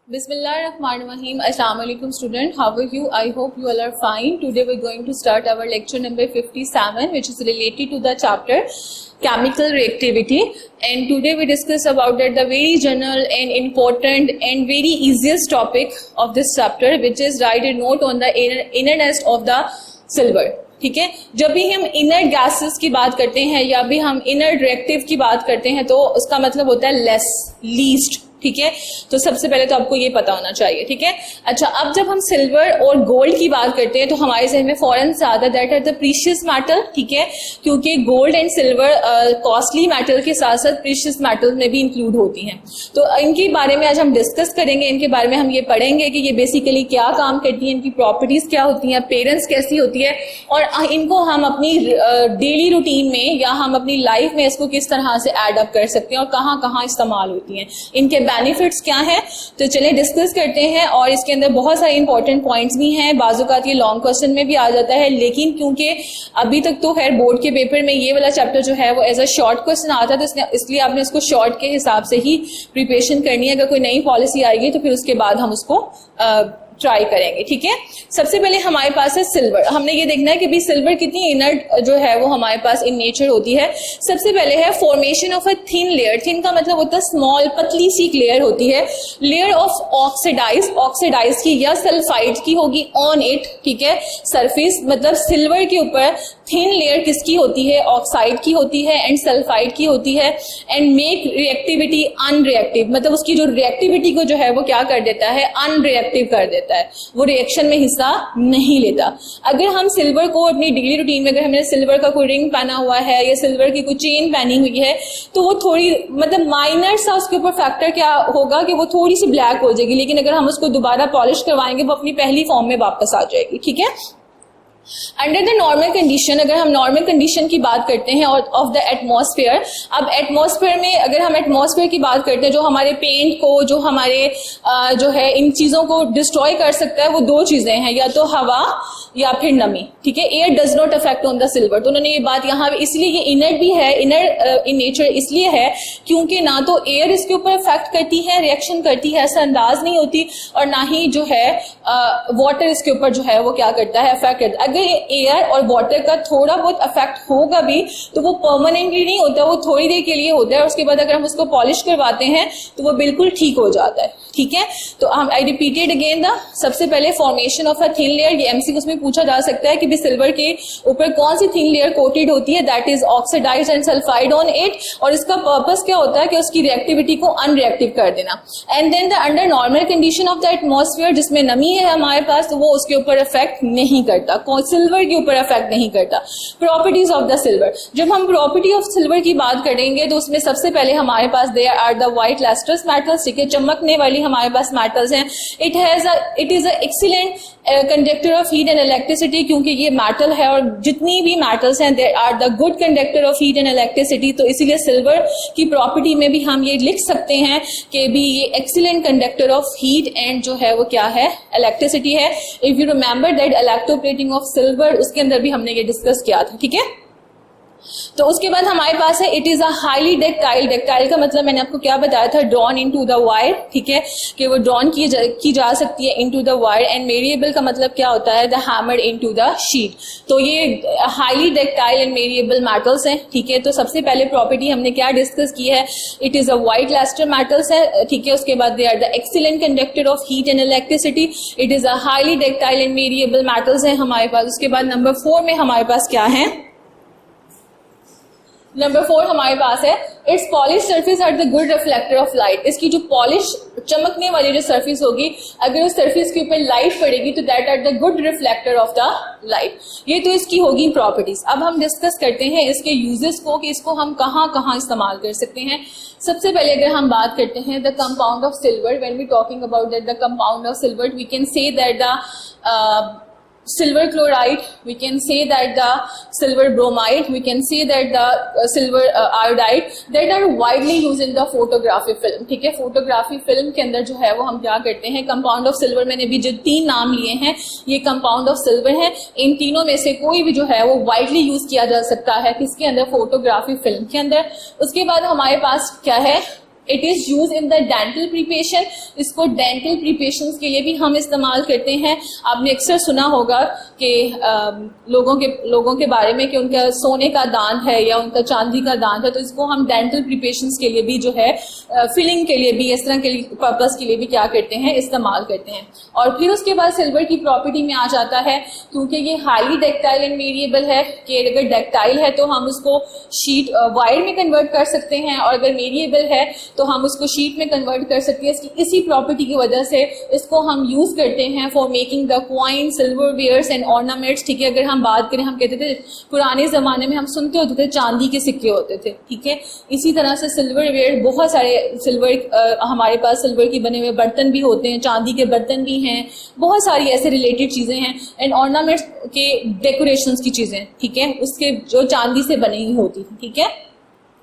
Bismillahirrahmanirrahim. Assalamu alaikum student. How are you? I hope you all are fine. Today we're going to start our lecture number 57, which is related to the chapter chemical reactivity. And today we discuss about that the very general and important and very easiest topic of this chapter, which is write a note on the innerness of the silver. ठीक है, जब भी हम inner gases की बात करते हैं या भी हम इनर रिएक्टिव की बात करते हैं तो उसका मतलब होता है लेस, लीस्ट. ठीक है, तो सबसे पहले तो आपको ये पता होना चाहिए. ठीक है, अच्छा, अब जब हम सिल्वर और गोल्ड की बात करते हैं तो हमारे जहन में फौरन से आता है that are the precious metal. ठीक है, क्योंकि gold and silver costly metal के साथ साथ प्रीशियस मेटल में भी इंक्लूड होती हैं. तो इनके बारे में आज हम डिस्कस करेंगे. इनके बारे में हम ये पढ़ेंगे कि ये बेसिकली क्या काम करती हैं, इनकी प्रॉपर्टीज क्या होती हैं, अपीयरेंस कैसी होती है और इनको हम अपनी डेली रूटीन में या हम अपनी लाइफ में इसको किस तरह से एड अप कर सकते हैं और कहाँ कहाँ इस्तेमाल होती हैं, इनके बेनिफिट्स क्या हैं. तो चलिए डिस्कस करते हैं. और इसके अंदर बहुत सारे इंपॉर्टेंट पॉइंट्स भी हैं. बाजुकात ये लॉन्ग क्वेश्चन में भी आ जाता है, लेकिन क्योंकि अभी तक तो खैर बोर्ड के पेपर में ये वाला चैप्टर जो है वो एज अ शॉर्ट क्वेश्चन आता है, तो इसलिए आपने उसको शॉर्ट के हिसाब से ही प्रिपरेशन करनी है. अगर कोई नई पॉलिसी आएगी तो फिर उसके बाद हम उसको ट्राई करेंगे. ठीक है, सबसे पहले हमारे पास है सिल्वर. हमने ये देखना है कि भी सिल्वर कितनी इनर्ट जो है वो हमारे पास इन नेचर होती है. सबसे पहले है formation of a thin layer. Thin का मतलब होता है स्मॉल, पतली सी लेयर होती है. लेयर ऑफ ऑक्सीडाइज की या सल्फाइड की होगी ऑन इट. ठीक है, सरफेस मतलब सिल्वर के ऊपर थिन लेयर किसकी होती है, ऑक्साइड की होती है एंड सल्फाइड की होती है. एंड मेक रिएक्टिविटी अनरिएक्टिव, मतलब उसकी जो रिएक्टिविटी को जो है वो क्या कर देता है, अनरिएक्टिव कर देता है, वो रिएक्शन में हिस्सा नहीं लेता. अगर हम सिल्वर को अपनी डेली रूटीन में, अगर हमने सिल्वर का कोई रिंग पहना हुआ है या सिल्वर की कोई चेन पहनी हुई है तो वो थोड़ी मतलब माइनर सा उसके ऊपर फैक्टर क्या होगा कि वो थोड़ी सी ब्लैक हो जाएगी, लेकिन अगर हम उसको दोबारा पॉलिश करवाएंगे वो अपनी पहली फॉर्म में वापस आ जाएगी. ठीक है, अंडर द नॉर्मल कंडीशन, अगर हम नॉर्मल कंडीशन की बात करते हैं ऑफ द एटमॉस्फेयर. अब एटमॉस्फेयर में अगर हम एटमॉस्फेयर की बात करते हैं, जो हमारे पेंट को, जो हमारे जो है इन चीजों को डिस्ट्रॉय कर सकता है, वो दो चीजें हैं, या तो हवा या फिर नमी. ठीक है, air does not affect on the silver. तो उन्होंने ये बात यहाँ इसलिए ये इनर्ट भी है, इनर इन नेचर इसलिए है क्योंकि ना तो एयर इसके ऊपर अफेक्ट करती है, रिएक्शन करती है, ऐसा अंदाज नहीं होती, और ना ही जो है वाटर इसके ऊपर जो है वो क्या करता है, अफेक्ट करता है. अगर एयर और वाटर का थोड़ा बहुत अफेक्ट होगा भी तो वो परमानेंटली नहीं होता, वो थोड़ी देर के लिए होता है, और उसके बाद अगर हम उसको पॉलिश करवाते हैं तो वो बिल्कुल ठीक हो जाता है. ठीक है, तो हम आई रिपीटेड अगेन द सबसे पहले formation of a thin layer. ये एमसीक्यू में पूछा जा सकता है कि भी सिल्वर के ऊपर कौन सी थिन लेयर कोटेड होती है, that is oxidised and sulphide on it, और इसका पर्पस क्या होता है कि उसकी रिएक्टिविटी को अनरिएक्टिव कर देना. And then the under normal condition of the atmosphere, जिसमें नमी है हमारे पास, तो वो उसके ऊपर इफेक्ट नहीं करता, सिल्वर के ऊपर इफेक्ट नहीं करता. प्रॉपर्टीज ऑफ द सिल्वर, जब हम प्रॉपर्टी ऑफ सिल्वर की बात करेंगे तो उसमें सबसे पहले हमारे पास there are the white lustrous metals. ठीक है, चमकने वाली हमारे पास मेटल्स हैं. It is a excellent conductor of heat and electricity, क्योंकि ये मेटल है और जितनी भी मेटल्स हैं there are the good conductor of heat and electricity. तो इसीलिए सिल्वर की प्रॉपर्टी में भी हम ये लिख सकते हैं कि भी ये excellent conductor of heat and जो है वो क्या है, इलेक्ट्रिसिटी है. If you remember that electroplating of silver, उसके अंदर भी हमने ये डिस्कस किया था. ठीक है, तो उसके बाद हमारे पास है it is a highly ductile. Ductile का मतलब मैंने आपको क्या बताया था, ड्रॉन इनटू द वायर. ठीक है, कि वो ड्रॉन की जा सकती है into the wire. And variable का मतलब क्या होता है, the hammered into the sheet. तो ये highly ductile and variable metals हैं. ठीक है, तो सबसे पहले प्रॉपर्टी हमने क्या डिस्कस की है, it is a white lustre metals है. ठीक है, उसके बाद they are the excellent conductor of heat and electricity. It is a highly ductile and variable metals है हमारे पास. उसके बाद नंबर 4 में हमारे पास क्या है, नंबर 4 हमारे पास है its polish surface are the good reflector of light. इसकी जो पॉलिश चमकने वाली जो सरफेस होगी, अगर उस सरफेस के ऊपर लाइट पड़ेगी तो that are the good reflector of the light. ये तो इसकी होगी प्रॉपर्टीज. अब हम डिस्कस करते हैं इसके यूजेस को कि इसको हम कहाँ कहाँ इस्तेमाल कर सकते हैं. सबसे पहले अगर हम बात करते हैं the compound of silver, when we talking about that the compound of silver, we can say that the silver chloride, we can say that the silver bromide, we can say that the silver iodide, that are widely used in the photography film. ठीक है, photography film के अंदर जो है वो हम क्या करते हैं, कंपाउंड ऑफ सिल्वर, मैंने भी जो 3 नाम लिए हैं ये कंपाउंड ऑफ सिल्वर है. इन तीनों में से कोई भी जो है वो वाइडली यूज किया जा सकता है किसके अंदर, फोटोग्राफी फिल्म के अंदर. उसके बाद हमारे पास क्या है, it is use in the dental preparation, इसको डेंटल प्रिपरेशन के लिए भी हम इस्तेमाल करते हैं। आपने अक्सर सुना होगा कि लोगों के बारे में कि उनका सोने का दांत है या उनका चांदी का दांत है, तो इसको हम डेंटल प्रिपरेशन के लिए भी जो है फिलिंग के लिए भी, इस तरह के पर्पस के लिए भी क्या करते हैं, इस्तेमाल करते हैं। और फिर उसके बाद सिल्वर की प्रॉपर्टी में आ जाता है, क्योंकि ये हाईली डक्टाइल एंड वेरिएबल है कि अगर डक्टाइल है तो हम उसको शीट वायर में कन्वर्ट कर सकते हैं, और अगर वेरिएबल है तो हम उसको शीट में कन्वर्ट कर सकते हैं। इसी प्रॉपर्टी की वजह से इसको हम यूज करते हैं for making the coin, silver wares and ornaments. ठीक है, अगर हम बात करें, हम कहते थे पुराने जमाने में हम सुनते होते थे चांदी के सिक्के होते थे। ठीक है, इसी तरह से सिल्वर वेयर, बहुत सारे सिल्वर हमारे पास सिल्वर की बने हुए बर्तन भी होते हैं, चांदी के बर्तन भी हैं, बहुत सारी ऐसे रिलेटेड चीजें हैं, एंड ऑर्नामेंट्स के डेकोरेशंस की चीजें, ठीक है, उसके जो चांदी से बनी ही होती है। ठीक है,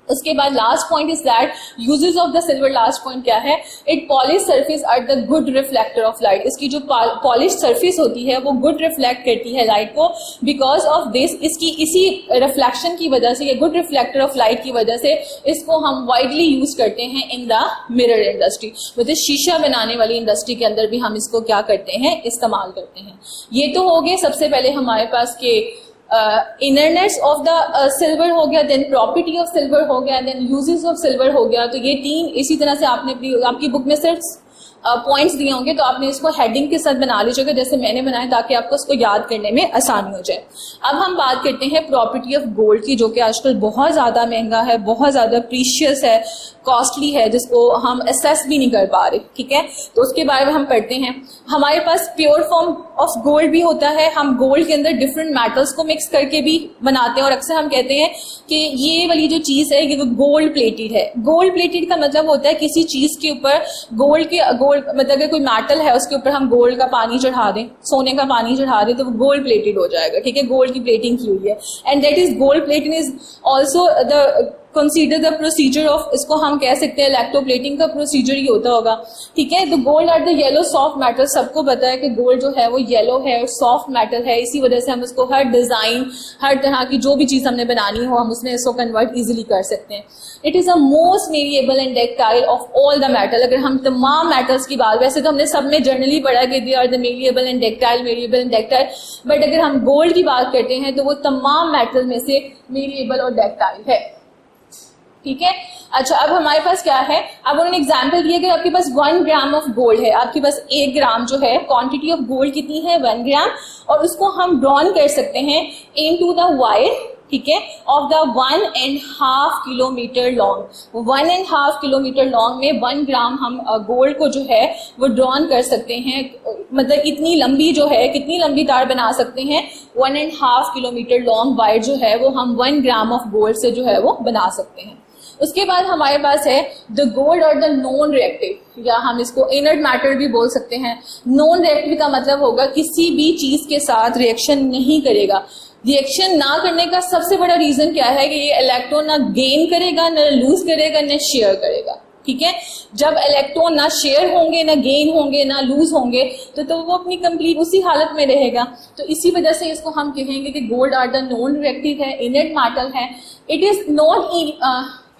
उसके बाद last point is that uses of the silver. Last point क्या है, it polish surface are the good reflector of light. इसकी जो पॉलिश सरफेस होती है वो गुड रिफ्लेक्ट करती है लाइट को। बिकॉज ऑफ दिस, इसकी इसी रिफ्लेक्शन की वजह से, या गुड रिफ्लेक्टर ऑफ लाइट की वजह से इसको हम वाइडली यूज करते हैं इन द मिरर इंडस्ट्री, मतलब शीशा बनाने वाली इंडस्ट्री के अंदर भी हम इसको क्या करते हैं, इस्तेमाल करते हैं। ये तो हो गए सबसे पहले हमारे पास के इनरनेट्स ऑफ द सिल्वर हो गया, देन प्रॉपर्टी ऑफ सिल्वर हो गया, देन यूजेस ऑफ सिल्वर हो गया। तो ये तीन, इसी तरह से आपने आपकी बुक में सिर्फ पॉइंट्स दिए होंगे, तो आपने इसको हेडिंग के साथ बना लीजिएगा जैसे मैंने बनाया, ताकि आपको इसको याद करने में आसानी हो जाए। अब हम बात करते हैं प्रॉपर्टी ऑफ गोल्ड की, जो कि आजकल बहुत ज्यादा महंगा है, बहुत ज्यादा प्रीशियस है, कॉस्टली है, जिसको हम असेस भी नहीं कर पा रहे। ठीक है, तो उसके बारे में हम पढ़ते हैं। हमारे पास प्योर फॉर्म ऑफ गोल्ड भी होता है, हम गोल्ड के अंदर डिफरेंट मेटल्स को मिक्स करके भी बनाते हैं, और अक्सर हम कहते हैं कि ये वाली जो चीज है ये गोल्ड प्लेटेड है। गोल्ड प्लेटेड का मतलब होता है किसी चीज के ऊपर गोल्ड मतलब अगर कोई मेटल है उसके ऊपर हम गोल्ड का पानी चढ़ा दें, सोने का पानी चढ़ा दें, तो वो गोल्ड प्लेटेड हो जाएगा। ठीक है, गोल्ड की प्लेटिंग की हुई है, and that is gold plating is also the consider the procedure of, इसको हम कह सकते हैं इलेक्ट्रोप्लेटिंग का प्रोसीजर ही होता होगा। ठीक है, तो gold are the yellow soft metal. सबको पता है कि गोल्ड जो है वो येलो है और सॉफ्ट मेटल है, इसी वजह से हम उसको हर डिजाइन, हर तरह की जो भी चीज हमने बनानी हो हम उसमें इसको कन्वर्ट इजिली कर सकते हैं। It is a most variable and ductile of all the metal. अगर हम तमाम मेटल्स की बात, वैसे तो हमने सब में जनरली पढ़ा कि they are the variable and ductile, variable and ductile, but अगर हम गोल्ड की बात करते हैं तो वो तमाम मेटल में से वेरिएबल और डक्टाइल है। ठीक है, अच्छा, अब हमारे पास क्या है, अब उन्होंने एग्जाम्पल दिया कि आपके पास 1 ग्राम ऑफ गोल्ड है, आपके पास 1 ग्राम जो है, क्वांटिटी ऑफ गोल्ड कितनी है, 1 ग्राम, और उसको हम ड्रॉन कर सकते हैं इनटू द वायर, ठीक है, of the 1.5 kilometre long. 1.5 kilometre long में 1 ग्राम हम गोल्ड को जो है वो ड्रॉन कर सकते हैं, मतलब इतनी लंबी जो है, कितनी लंबी तार बना सकते हैं, 1.5 किलोमीटर लॉन्ग वायर जो है वो हम 1 ग्राम ऑफ गोल्ड से जो है वो बना सकते हैं। उसके बाद हमारे पास है द गोल्ड और द नॉन रिएक्टिव, या हम इसको इनर्ट मैटर भी बोल सकते हैं। नॉन रिएक्टिव का मतलब होगा किसी भी चीज के साथ रिएक्शन नहीं करेगा। रिएक्शन ना करने का सबसे बड़ा रीजन क्या है कि ये इलेक्ट्रॉन ना गेन करेगा, ना लूज करेगा, ना शेयर करेगा। ठीक है, जब इलेक्ट्रॉन ना शेयर होंगे, ना गेन होंगे, ना लूज होंगे, तो वो अपनी कंप्लीट उसी हालत में रहेगा। तो इसी वजह से इसको हम कहेंगे कि gold are the non reactive है, इनर्ट मैटर है।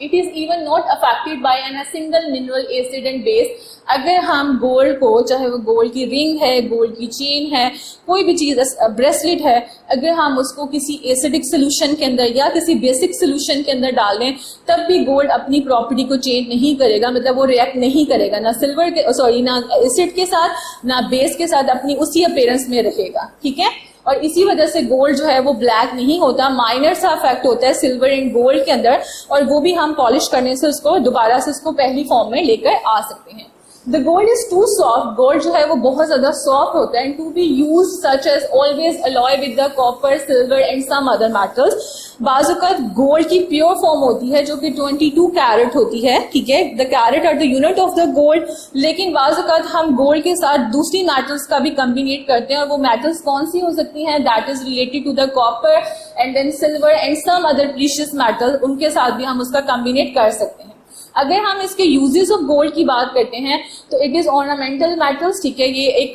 It is even not affected by an single mineral acid and base. अगर हम गोल्ड को, चाहे वो गोल्ड की रिंग है, गोल्ड की चेन है, कोई भी चीज, ब्रेसलेट है, अगर हम उसको किसी एसिडिक सोल्यूशन के अंदर या किसी बेसिक सोल्यूशन के अंदर डाल दें, तब भी गोल्ड अपनी प्रॉपर्टी को चेंज नहीं करेगा, मतलब वो रिएक्ट नहीं करेगा, ना सिल्वर के, ना एसिड के साथ, ना बेस के साथ, अपनी उसी अपीयरेंस में रहेगा। ठीक है, और इसी वजह से गोल्ड जो है वो ब्लैक नहीं होता, माइनर सा इफेक्ट होता है सिल्वर एंड गोल्ड के अंदर, और वो भी हम पॉलिश करने से उसको दोबारा से उसको पहली फॉर्म में लेकर आ सकते हैं। The gold is too soft, gold जो है वो बहुत ज्यादा सॉफ्ट होता है, and to be use such as always alloy with the copper, silver and some other metals. बाजुकत गोल्ड की प्योर फॉर्म होती है जो कि 22 कैरेट होती है। ठीक है, the carat are the unit of the gold. लेकिन बाजुकत हम गोल्ड के साथ दूसरी मेटल्स का भी कम्बिनेट करते हैं, और वो मेटल्स कौन सी हो सकती हैं, that is related to the copper and then silver and some other precious metal, उनके साथ भी हम उसका कम्बिनेट कर सकते हैं। अगर हम इसके यूजेस ऑफ गोल्ड की बात करते हैं तो इट इज ऑर्नामेंटल मेटल्स। ठीक है, ये एक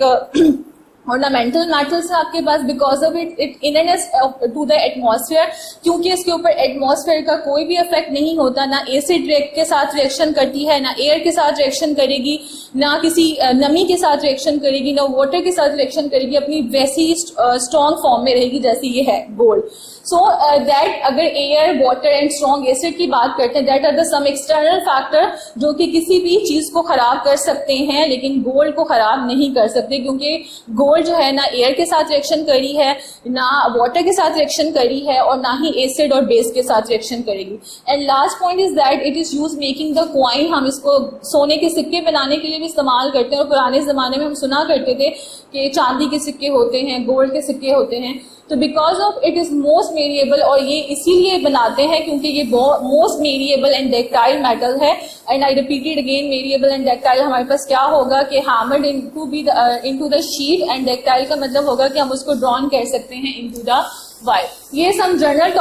ऑर्नामेंटल मेटल्स है आपके पास because of it inertness to the atmosphere, क्योंकि इसके ऊपर एटमॉस्फेयर का कोई भी इफेक्ट नहीं होता, ना एसिड के साथ रिएक्शन करती है, ना एयर के साथ रिएक्शन करेगी, ना किसी नमी के साथ रिएक्शन करेगी, ना वाटर के साथ रिएक्शन करेगी, अपनी वैसी स्ट्रॉन्ग फॉर्म में रहेगी जैसी ये है गोल्ड। सो दैट अगर air, water and strong acid की बात करते हैं, that are the some external factor जो कि किसी भी चीज को खराब कर सकते हैं, लेकिन गोल्ड को खराब नहीं कर सकते, क्योंकि गोल्ड जो है ना एयर के साथ रिएक्शन करी है, ना वाटर के साथ रिएक्शन करी है, और ना ही एसिड और बेस के साथ रिएक्शन करेगी। And last point is that it is use making the coin. हम इसको सोने के सिक्के बनाने के लिए भी इस्तेमाल करते हैं, और पुराने जमाने में हम सुना करते थे कि चांदी के सिक्के होते हैं, गोल्ड के सिक्के होते हैं। तो because of it is most variable, और ये इसीलिए बनाते हैं क्योंकि ये most variable and ductile metal है। And I repeated again, variable and ductile हमारे पास क्या होगा कि hammered into the sheet, and ductile का मतलब होगा कि हम उसको ड्रॉन कर सकते हैं इनटू द वायर। ये सम जनरल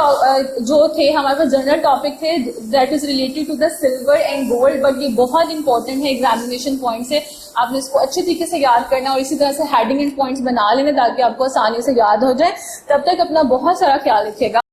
जो थे हमारे पास जनरल टॉपिक थे that is related to the silver and gold, but ये बहुत इंपॉर्टेंट है एग्जामिनेशन पॉइंट से। आपने इसको अच्छे तरीके से याद करना और इसी तरह से हेडिंग एंड पॉइंट्स बना लेना ताकि आपको आसानी से याद हो जाए। तब तक अपना बहुत सारा ख्याल रखिएगा।